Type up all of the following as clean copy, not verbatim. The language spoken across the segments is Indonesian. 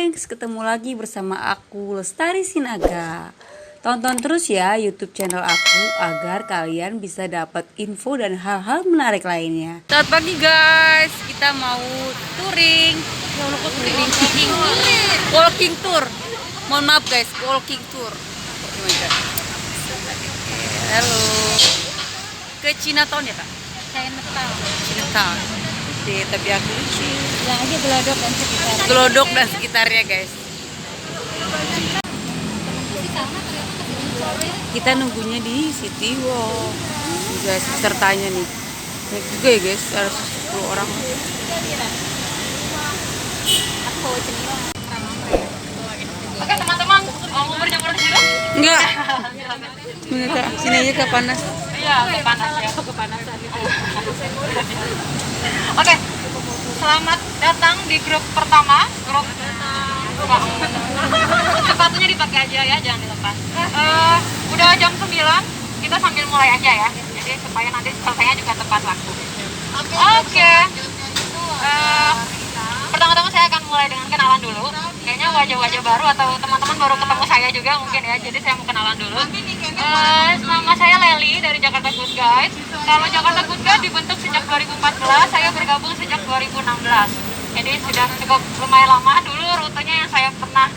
gengs, ketemu lagi bersama aku Lestari Sinaga. Tonton terus ya YouTube channel aku agar kalian bisa dapat info dan hal-hal menarik lainnya. Selamat pagi guys, kita mau touring. Walking tour. Mohon maaf guys, walking tour. Halo. Ke Chinatown ya kak? Chinatown. Tapi aku lucu. Bilang aja Glodok dan sekitarnya. Glodok dan sekitarnya guys. Kita nunggunya di City Walk. Guys, pesertanya nih. Naik juga ya guys, ada 10 orang. Oke teman-teman, mau berjemur di situ? Enggak. Enggak kak, sini aja kak panas. Iya, panas ya, kepanasan itu. Oke, selamat datang di grup pertama. Grup sepatunya dipakai aja ya, jangan dilepas. Udah jam 9, kita sambil mulai aja ya. Jadi supaya nanti selesainya juga tepat waktu. Oke. Pertama-tama saya akan mulai dengan kenalan dulu. Kayaknya wajah-wajah baru atau teman-teman baru ketemu saya juga mungkin ya. Jadi saya mau kenalan dulu. Nama saya Leli dari Jakarta Good Guide. Kalau Jakarta Good Guide dibentuk sejak 2014, saya bergabung sejak 2016. Jadi sudah cukup lumayan lama. Dulu rutenya yang saya pernah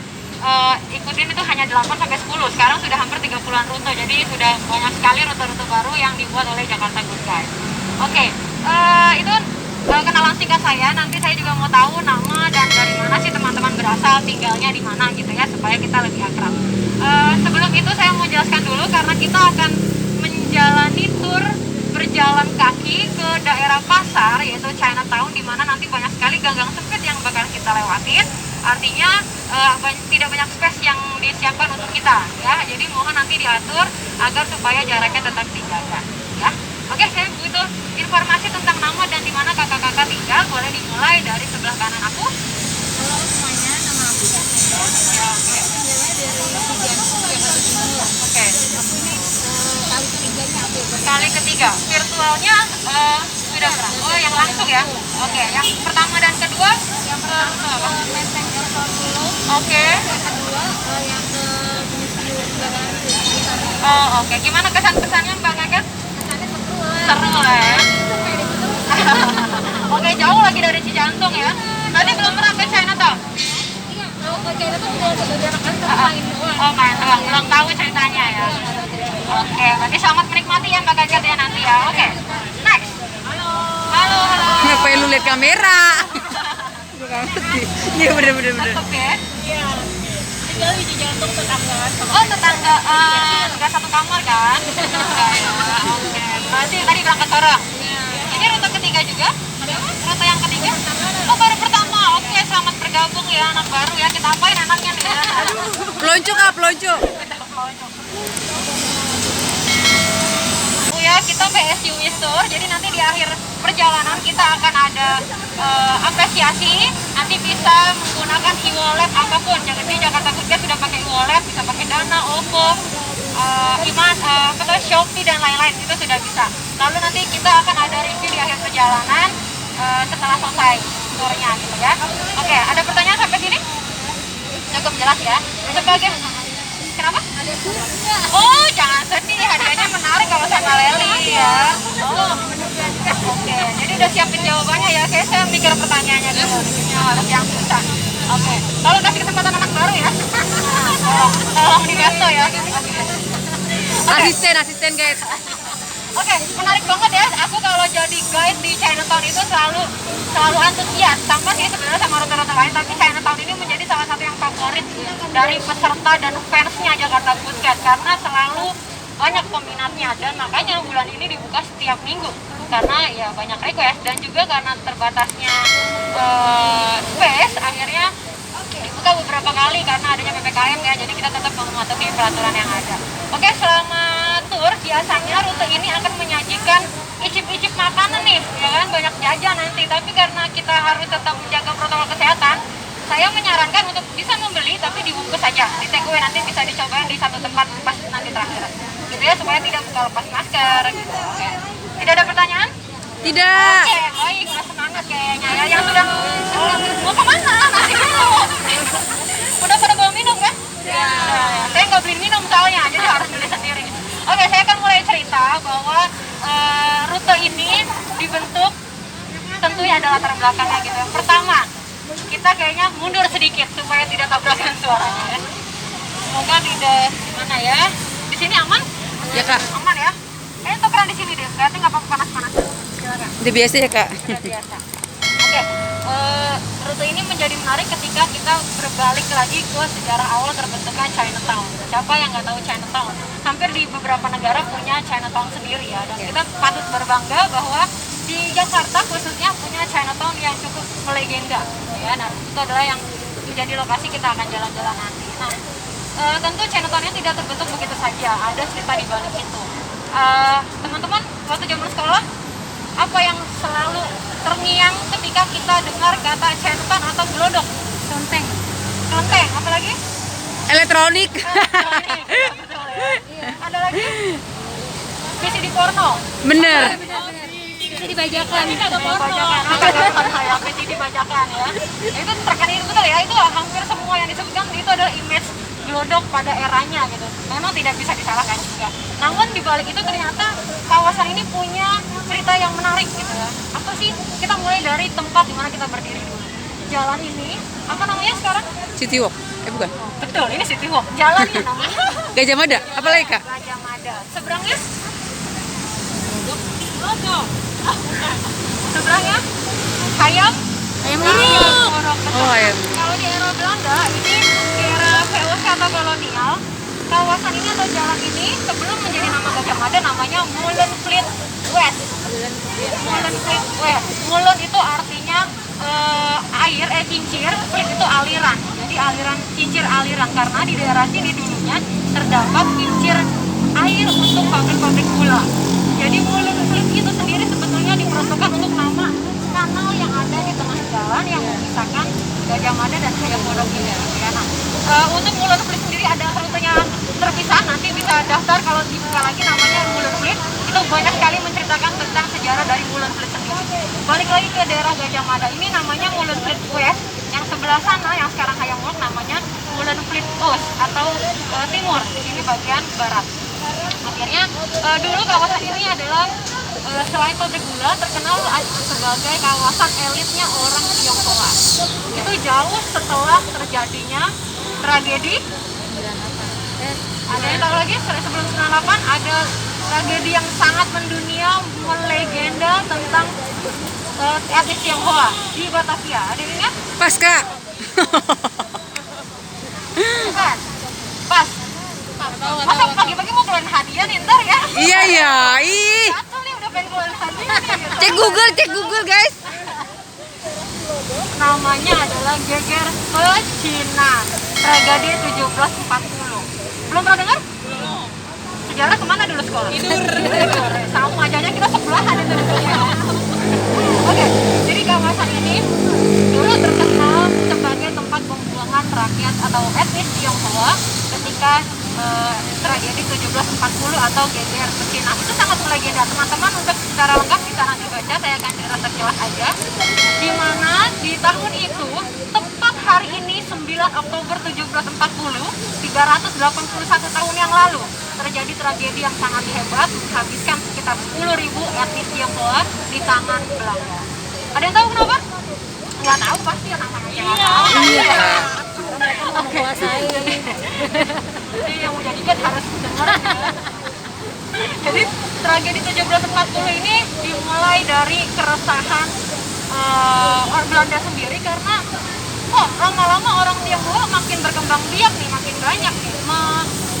ikutin itu hanya 8 sampai 10. Sekarang sudah hampir 30-an rute. Jadi sudah banyak sekali rute-rute baru yang dibuat oleh Jakarta Good Guide. Oke, itu kenalan singkat saya. Nanti saya juga mau tahu nama dan dari mana sih teman-teman berasal, tinggalnya di mana gitu ya, supaya kita lebih akrab. Sebelum itu saya mau jelaskan dulu karena kita akan menjalani tur berjalan kaki ke daerah pasar yaitu Chinatown, di mana nanti banyak sekali gang-gang sempit yang bakal kita lewatin. Artinya tidak banyak space yang disiapkan untuk kita ya. Jadi mohon nanti diatur agar supaya jaraknya tetap dijaga ya. Oke, saya butuh informasi tentang nama dan di mana kakak-kakak tinggal. Boleh dimulai dari sebelah kanan aku. Halo semuanya, nama aku Jasmine. Ya, oke. Tinggalnya dari Cijantung, Jakarta Timur. Oke. Aku ini kali ketiganya aku ikut. Kali ketiga. Virtualnya sudah berapa? Oh, yang langsung ya. Oke, yang pertama dan kedua? Yang pertama Menteng Airport dulu. Oke. Yang kedua yang ke Museum Jalanan di sekitar. Oh, oke. Gimana kesan-kesannya Mbak Kakak? Kesannya seru lah. Seru lah ya. Kayak di situ. Oke, jauh lagi dari Cijantung ya. Tadi belum pernah ke Chinatown? Iya, kalau ke China tuh udah jarak kan main doang. Oh, main doang. Belum tahu ceritanya ya. Oke, berarti selamat menikmati ya Mbak Gagat ya nanti ya. Oke, next. Halo. Halo, halo. Ngapain lu lihat kamera? Iya bener. Tetep ya? Iya. Tinggal di Cijantung tetanggaan sama. Oh, tetangga. Nggak satu kamar kan? Enggak ya. Oke, berarti tadi berangkat bareng. Ini rute ketiga juga? Rute yang ketiga? Oh, baru pertama. Oke, selamat bergabung ya anak baru ya. Kita apain anaknya nih ya? Pelonco kak, pelonco. Ya, kita PSU Tour. Jadi nanti di akhir perjalanan kita akan ada apresiasi. Nanti bisa menggunakan e-wallet apapun. Jadi Jakarta Good Guide sudah pakai e-wallet, bisa pakai Dana, OVO, Imas, Shopee dan lain-lain. Itu sudah bisa. Lalu nanti kita akan ada review di akhir perjalanan setelah selesai tournya gitu ya. Oke, ada pertanyaan sampai sini? Cukup jelas ya. Sebagai kenapa? Oh, jangan sedih, hadiahnya menarik kalau sama Leli ya. Oh, oke. Jadi udah siapin jawabannya ya. Kayak saya mikir pertanyaannya dulu. Harus yang susah. Oke. Kalau kasih kesempatan anak baru ya. Tolong di Vesto ya. Asisten guys. Oke, menarik banget ya. Aku kalau jadi guide di Chinatown itu selalu antusias. Sama sih sebenarnya sama rute-rute lain, tapi Chinatown ini menjadi salah satu yang favorit dari peserta dan fansnya Jakarta Good Guide karena selalu banyak peminatnya, dan makanya bulan ini dibuka setiap minggu karena ya banyak request, dan juga karena terbatasnya space akhirnya dibuka beberapa kali karena adanya PPKM ya. Jadi kita tetap mematuhi peraturan yang ada. Oke, selama tour biasanya rute ini akan menyajikan icip-icip makanan nih, ya kan, banyak jajan nanti. Tapi karena kita harus tetap menjaga protokol kesehatan, saya menyarankan untuk bisa membeli tapi dibungkus saja. Di take away nanti bisa dicobain di satu tempat pas nanti terakhir. Gitu ya, supaya tidak buka lepas masker gitu. Oke. Tidak ada pertanyaan? Tidak. Oke, baik, udah semangat kayaknya ya. Yang sudah mau kemana? Nanti dulu. rutenya, jadi harus beli sendiri. Oke, saya akan mulai cerita bahwa rute ini dibentuk tentunya ada latar belakangnya gitu. Yang pertama, kita kayaknya mundur sedikit supaya tidak tabrakan suaranya ya. Semoga tidak gimana ya. Di sini aman? Ya Kak, Aman ya. Kayaknya tukeran di sini deh. Berarti nggak apa-apa panas-panas. Silakan. udah biasa ya Kak. Sudah biasa. Oke, rute ini menjadi menarik ketika kita berbalik lagi ke sejarah awal terbentuknya Chinatown. Siapa yang nggak tahu Chinatown? Hampir di beberapa negara punya Chinatown sendiri ya. Dan kita patut berbangga bahwa di Jakarta khususnya punya Chinatown yang cukup melegenda. Ya, nah itu adalah yang menjadi lokasi kita akan jalan-jalan nanti. Nah, tentu Chinatown-nya tidak terbentuk begitu saja. Ada cerita di balik itu. Teman-teman, waktu zaman sekolah, apa yang selalu terngiang ketika kita dengar kata Chinatown atau gelodok? Conteng. Kelenteng, apalagi? Elektronik. Elektronik, ya, betul ya. Iya. Ada lagi? VCD porno. Bener. Bisa dibajakan. Bajakan, kagak saya VCD bajakan ya. Itu terkait itu betul ya, itu hampir semua yang disebutkan itu adalah image gelodok pada eranya gitu. Memang tidak bisa disalahkan juga. Namun di balik itu ternyata kawasan ini punya cerita yang menarik gitu ya. Apa sih? Kita mulai dari tempat di mana kita berdiri dulu. Jalan ini, apa namanya sekarang? City Walk. Bukan. Betul, ini City Walk. Jalannya namanya Gajah Mada. Apa lagi Kak? Gajah Mada. Seberangnya? Gelodok. Seberangnya? Hayam? Ayam Lorong. Oh, Hayam. Kalau di era Belanda, ini di era VOC atau kolonial, kawasan ini atau jalan ini sebelum menjadi nama Gajah Mada namanya Molenvliet West. Molenvliet West. Molen itu artinya air, kincir, vliet itu aliran. Jadi aliran, kincir aliran karena di daerah sini dulunya terdapat kincir air untuk pabrik-pabrik gula. Jadi Molenvliet itu sendiri sebetulnya diperuntukkan untuk nama kanal yang ada di tengah jalan yang memisahkan Gajah Mada dan Hayam Bodok ini. Ya, nah, untuk Molenvliet sendiri ada rutenya terpisah, nanti bisa daftar kalau dibuka lagi namanya Molenvliet. Itu banyak sekali menceritakan tentang sejarah dari Molenvliet sendiri. Balik lagi ke daerah Gajah Mada ini namanya Molenvliet West, yang sebelah sana yang sekarang Hayam Bodok namanya Molenvliet Oost atau timur, ini bagian barat. Akhirnya dulu kawasan ini adalah selain pabrik gula terkenal sebagai kawasan elitnya orang Tionghoa. Itu jauh setelah terjadinya tragedi. Ada yang tahu lagi? Sebelum 98 ada tragedi yang sangat mendunia, melegenda tentang etnis Tionghoa di Batavia. Ada yang ingat? Pas Kak. Bukan? Pas. Masa pagi-pagi mau keluarin hadiah nih ntar ya? Iya ya. Ih. Satu nih udah pengen keluarin hadiah nih gitu. Cek Google guys. Namanya adalah Geger Pecinan, tragedi 1740. Belum pernah dengar? Belum. Sejarah kemana dulu sekolah? Tidur. Sama aja kita sebelahan itu duduknya. Oke, jadi kawasan ini dulu terkenal sebagai tempat pembuangan rakyat atau etnis Tionghoa ketika tragedi 1740 atau Geger Pecinan. Itu sangat melegenda. Teman-teman untuk secara lengkap bisa nanti baca, saya akan cerita sekilas aja. Di mana di tahun itu, tepat hari ini 9 Oktober 1740, 381 tahun yang lalu, terjadi tragedi yang sangat hebat, menghabiskan sekitar 10.000 etnis Tionghoa di tangan Belanda. Ada yang tahu kenapa? Nggak tahu pasti ya, namanya nggak tahu. Iya. Menguasai. Jadi yang mau jadi kan harus dengar. Jadi tragedi 1740 ini dimulai dari keresahan orang Belanda sendiri karena lama-lama orang Tionghoa makin berkembang biak nih, makin banyak nih,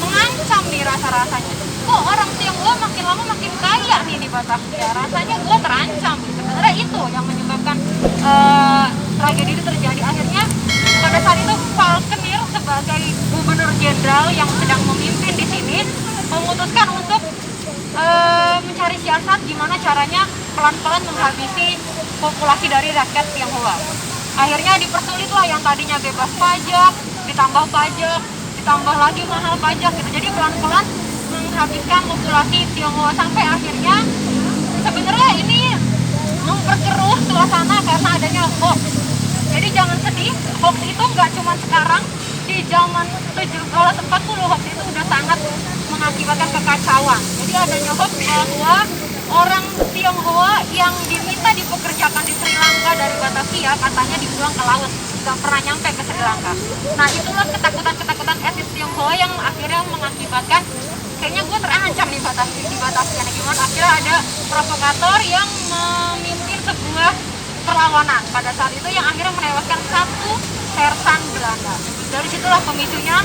mengancam nih rasa-rasanya. Orang Tionghoa makin lama makin kaya nih di Batavia, rasanya gue terancam. Sebenarnya itu yang menyebabkan tragedi itu terjadi. Akhirnya pada saat itu Falkenir sebagai gubernur jenderal yang sedang memimpin di sini memutuskan untuk mencari siasat gimana caranya pelan-pelan menghabisi populasi dari rakyat Tionghoa. Akhirnya dipersulitlah yang tadinya bebas pajak, ditambah pajak, ditambah lagi mahal pajak gitu. Jadi pelan-pelan menghabiskan populasi Tionghoa sampai akhirnya sebenarnya ini memperkeruh suasana karena adanya hoax. Jadi jangan sedih, hoax itu nggak cuma sekarang, di zaman 1740 waktu itu udah sangat mengakibatkan kekacauan. Jadi adanya hoax bahwa orang Tionghoa yang diminta dipekerjakan di Sri Lanka dari Batavia katanya dibuang ke laut, nggak pernah nyampe ke Sri Lanka. Nah itulah ketakutan etnis Tionghoa yang akhirnya mengakibatkan kayaknya gue terancam di Batavia. Nah, gimana akhirnya ada provokator yang memimpin sebuah perlawanan pada saat itu yang akhirnya menewaskan satu sersan Belanda. Dari situlah pemicunya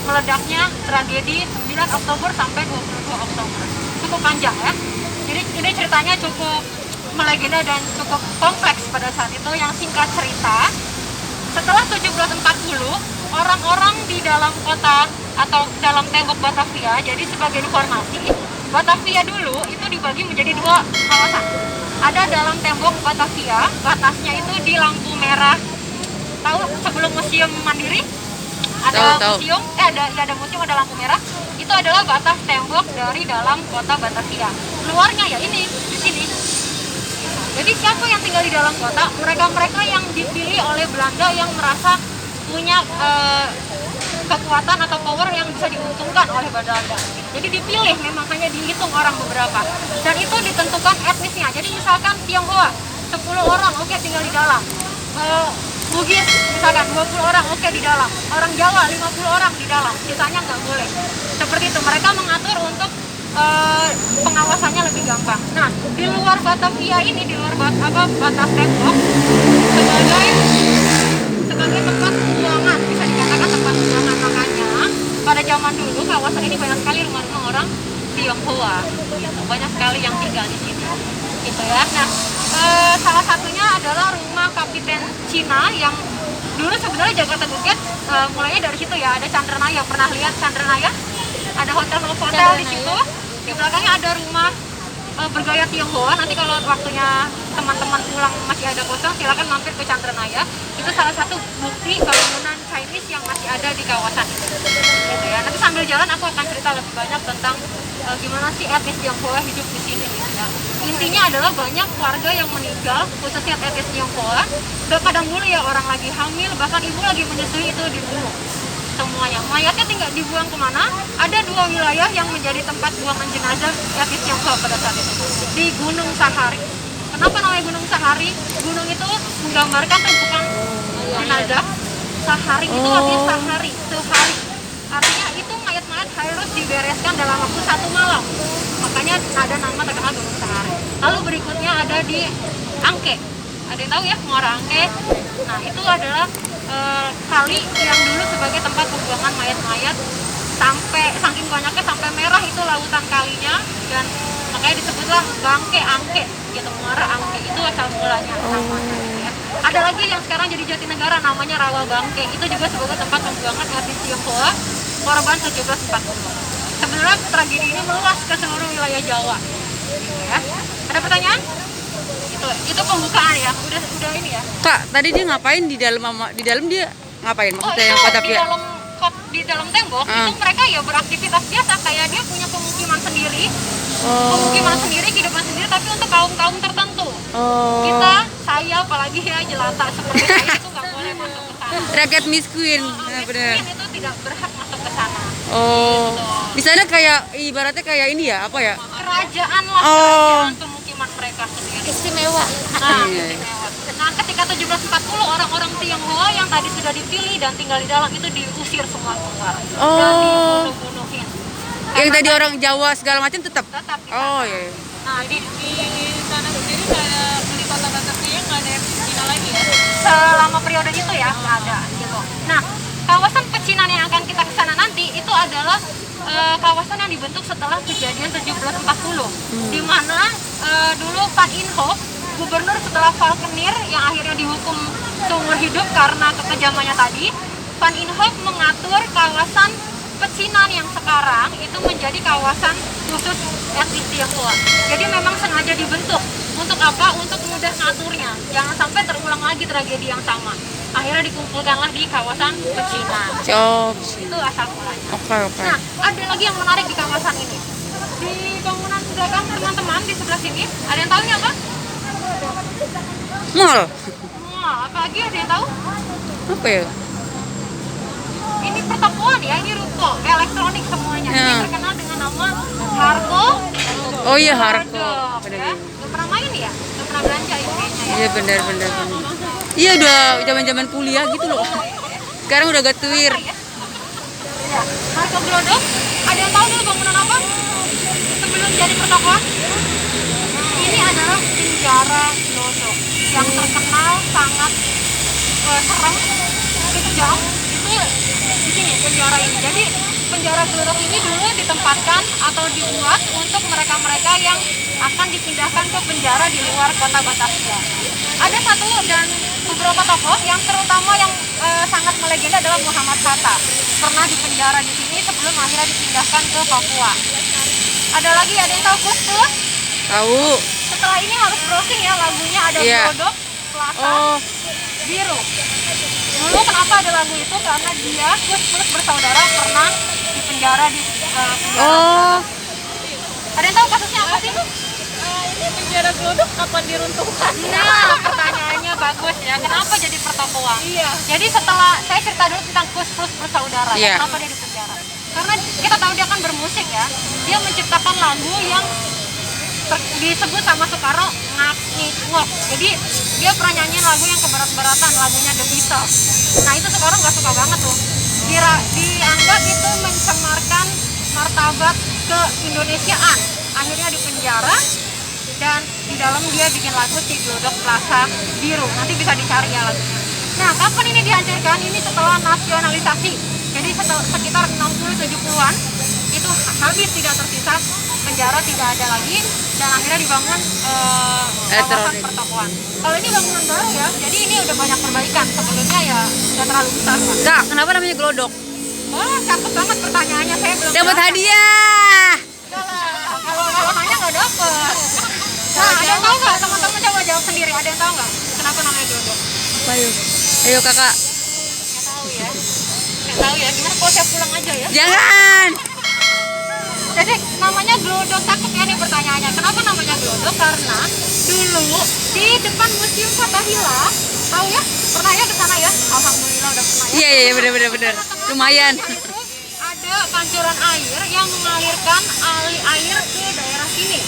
meledaknya tragedi 9 Oktober sampai 22 Oktober. Cukup panjang ya. Jadi ini ceritanya cukup melegenda dan cukup kompleks pada saat itu. Yang singkat cerita, setelah 1740, orang-orang di dalam kota atau dalam tembok Batavia, jadi sebagai informasi, Batavia dulu itu dibagi menjadi dua kawasan. Ada dalam tembok Batavia, batasnya itu di lampu merah. Tahu sebelum Museum Mandiri? Ada museum, ada museum, ada lampu merah. Itu adalah batas tembok dari dalam kota Batavia. Luarnya ya ini, di sini. Jadi siapa yang tinggal di dalam kota? Mereka-mereka yang dipilih oleh Belanda yang merasa punya kekuatan atau power yang bisa diuntungkan oleh Belanda. Jadi dipilih, memang hanya dihitung orang beberapa. Dan itu ditentukan etnisnya. Jadi misalkan Tionghoa, 10 orang, oke tinggal di dalam. Bugis, misalkan 20 orang, oke di dalam. Orang Jawa, 50 orang di dalam. Sisanya nggak boleh. Seperti itu, mereka mengatur untuk pengawasannya lebih gampang. Nah, di luar Batavia ini, di luar batas tembok, sebagai tempat pembuangan, bisa dikatakan tempat pembuangan. Makanya pada zaman dulu kawasan ini banyak sekali rumah-rumah orang Tionghoa, gitu. Banyak sekali yang tinggal di sini, gitu ya. Nah, salah satunya adalah rumah Kapiten Cina yang dulu sebenarnya Jakarta Bukit mulainya dari situ ya. Ada Chandranaya, pernah lihat Chandranaya? Ada hotel di situ. Di belakangnya ada rumah bergaya Tionghoa. Nanti kalau waktunya teman-teman pulang masih ada kosong, silakan mampir ke Chandranaya. Itu salah satu bukti bangunan Chinese yang masih ada di kawasan itu. Gitu ya. Nanti sambil jalan aku akan cerita lebih banyak tentang gimana sih etnis Tionghoa hidup di sini. Gitu ya. Intinya adalah banyak warga yang meninggal, khususnya etnis Tionghoa. Kadang dulu ya orang lagi hamil, bahkan ibu lagi menyusui itu dibunuh. Semuanya mayatnya tinggal dibuang kemana? Ada dua wilayah yang menjadi tempat buangan jenazah etnis Tionghoa pada saat itu, di Gunung Sahari. Kenapa namanya Gunung Sahari? Gunung itu menggambarkan tumpukan jenazah. Sahari itu artinya sehari. Artinya itu mayat-mayat harus dibereskan dalam waktu 1 malam. Makanya ada nama terkenal Gunung Sahari. Lalu berikutnya ada di Angke. Ada yang tahu ya Muara Angke? Nah itu adalah kali yang dulu sebagai tempat pembuangan mayat-mayat, sampai saking banyaknya sampai merah itu lautan kalinya, dan makanya disebutlah Bangke Angke gitu, Muara Angke itu asal mulanya namanya ya. Ada lagi yang sekarang jadi Jatinegara namanya Rawa Bangke, itu juga sebagai tempat pembuangan etnis Tionghoa korban 1740. Sebenarnya tragedi ini meluas ke seluruh wilayah Jawa gitu ya. Ada pertanyaan? Itu pembukaan ya, udah ini ya. Kak, tadi dia ngapain di dalam dia ngapain? Maksudnya yang Batavia? Di dalam tembok itu mereka ya beraktivitas biasa, kayak dia punya pemukiman sendiri. Pemukiman sendiri, kehidupan sendiri, tapi untuk kaum tertentu. Saya apalagi ya jelata seperti saya itu nggak boleh masuk ke sana. Rakyat miskin, Miskin itu tidak berhak masuk ke sana. Gitu. Di sana kayak ibaratnya kayak ini ya, apa ya? Kerajaan lah, kerajaan pemukiman mereka sendiri. Istimewa. Istimewa. Nah, ketika 1740 orang-orang Tionghoa yang tadi sudah dipilih dan tinggal di dalam itu diusir semua keluar dan dibunuh-bunuhin. Yang tadi orang Jawa segala macam tetap. Di sana. Oh iya. Nah, di sana sendiri nggak ada, di kota Batavia nggak ada Cina lagi ya? Selama periode itu ya nggak ada gitu. Nah, kawasan pecinan yang akan kita kesana nanti itu adalah kawasan yang dibentuk setelah kejadian 1740, di mana dulu Van Inhofe, gubernur setelah Valkenir yang akhirnya dihukum seumur hidup karena kekejamannya tadi, Van Inhofe mengatur kawasan pecinan yang sekarang itu menjadi kawasan khusus etnis Tionghoa. Jadi memang sengaja dibentuk. Untuk apa? Untuk mudah ngaturnya. Jangan sampai terulang lagi tragedi yang sama. Akhirnya dikumpulkanlah di kawasan pecinan. Itu asal mulanya. Oke. Nah, ada lagi yang menarik di kawasan ini. Di bangunan sebelah kanan teman-teman, di sebelah sini, ada yang tahu nggak apa? Mall. Apa lagi ada yang tahu? Apa ya? ini pertokoan ya, ini ruko elektronik semuanya. Ini terkenal dengan nama Harko. Oh iya, Harko. Glodok, ya. Udah pernah main ya? Udah pernah belanja ya kayaknya ya? Iya benar. Iya udah zaman kuliah gitu loh. Sekarang udah gak tuir. Ya, Harko Glodok. Ada yang tahu dulu bangunan apa? Sebelum jadi pertokoan? Ini adalah penjara Glodok yang terkenal sangat serem, kejam. Itu di sini penjara ini. Jadi penjara Glodok ini dulu ditempatkan atau dibuat untuk mereka-mereka yang akan dipindahkan ke penjara di luar kota Batavia. Ada satu dan beberapa tokoh yang terutama yang sangat melegenda adalah Muhammad Hatta. Pernah dipenjara di sini sebelum akhirnya dipindahkan ke Papua. Ada yang tahu Kus Plus? Tahu. Setelah ini harus browsing ya, lagunya ada Glodok, Plaza, Biru. Dulu kenapa ada lagu itu? Karena dia Kus Plus bersaudara pernah dipenjara di penjara. Ada yang tahu kasusnya apa sih? Ini penjara Glodok kapan diruntuhkan? Nah, pertanyaannya bagus ya. Kenapa jadi pertokoan? Iya. Jadi setelah saya cerita dulu tentang Kus Plus bersaudara, Iya. kenapa dia dipenjara? Karena kita tahu dia kan bermusik ya. Dia menciptakan lagu yang disebut sama Soekarno ngak-ngok. Jadi dia pernah nyanyiin lagu yang keberat-beratan, lagunya The Beatles. Nah itu Soekarno nggak suka banget tuh. Dianggap itu mencemarkan martabat keindonesiaan. Akhirnya dipenjara dan di dalam dia bikin lagu si Glodok Plaza Biru. Nanti bisa dicari ya lagunya. Nah kapan ini dihancurkan? Ini setelah nasionalisasi. Jadi sekitar 60-70-an itu habis, tidak tersisa, penjara tidak ada lagi dan akhirnya dibangun kawasan pertokoan. Kalau ini bangunan baru ya, jadi ini udah banyak perbaikan. Sebelumnya ya nggak terlalu besar Pak. Kak, kenapa namanya Glodok? Oh, cakep banget pertanyaannya, saya belum Dapat jawab. hadiah. Enggak lah, kalau nanya nggak dapet. Nah, ada yang tahu nggak? Teman-teman coba jawab sendiri. Ada yang tahu nggak kenapa namanya Glodok? Ayo kakak. Nggak tahu ya. Nggak tahu ya. Gimana kalau saya pulang aja ya? Jangan. Jadi namanya Glodok, cakep ya nih pertanyaannya. Kenapa namanya Glodok? Karena dulu di depan Museum Fathahila, tahu ya? Pernah ya ke sana ya? Alhamdulillah udah pernah ya. Iya benar. Lumayan. Itu ada pancuran air yang mengalirkan air ke daerah sini,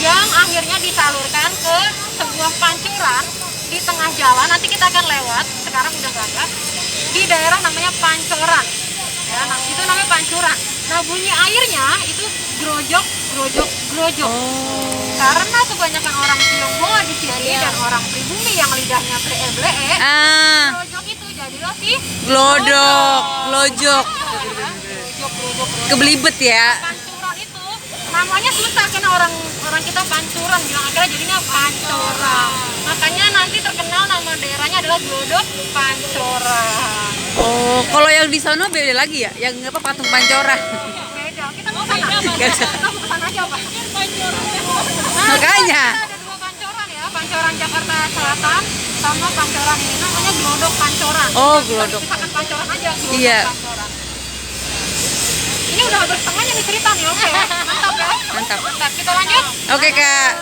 yang akhirnya disalurkan ke sebuah pancuran di tengah jalan. Nanti kita akan lewat. Sekarang udah nggak ada. Di daerah namanya Pancoran. Ya, nah, itu namanya pancuran. Nah bunyi airnya itu grojok. Karena kebanyakan orang Tionghoa di sini dan orang pribumi yang lidahnya blee, grojok itu jadilah si Glodok. Grojok. Kebelibet ya. Pancuran itu namanya susah karena orang kita pancuran bilang, akhirnya jadinya Pancoran. Makanya nanti terkenal nama daerahnya adalah Glodok Pancoran. Oh, kalau yang di sana beda lagi ya? Yang apa, patung Pancoran? Beda, kita mau sana. Kita mau kesana aja Pak. Nah, Makanya. ada dua pancoran ya, Pancoran Jakarta Selatan sama Pancoran ini namanya Glodok Pancoran. Oh, Kita Glodok. pisahkan pancoran aja, Glodok Iya. Pancoran. Ini udah hampir setengahnya nih cerita nih, oke ya? Mantap ya? Mantap. Mantap, kita lanjut. Oke kak.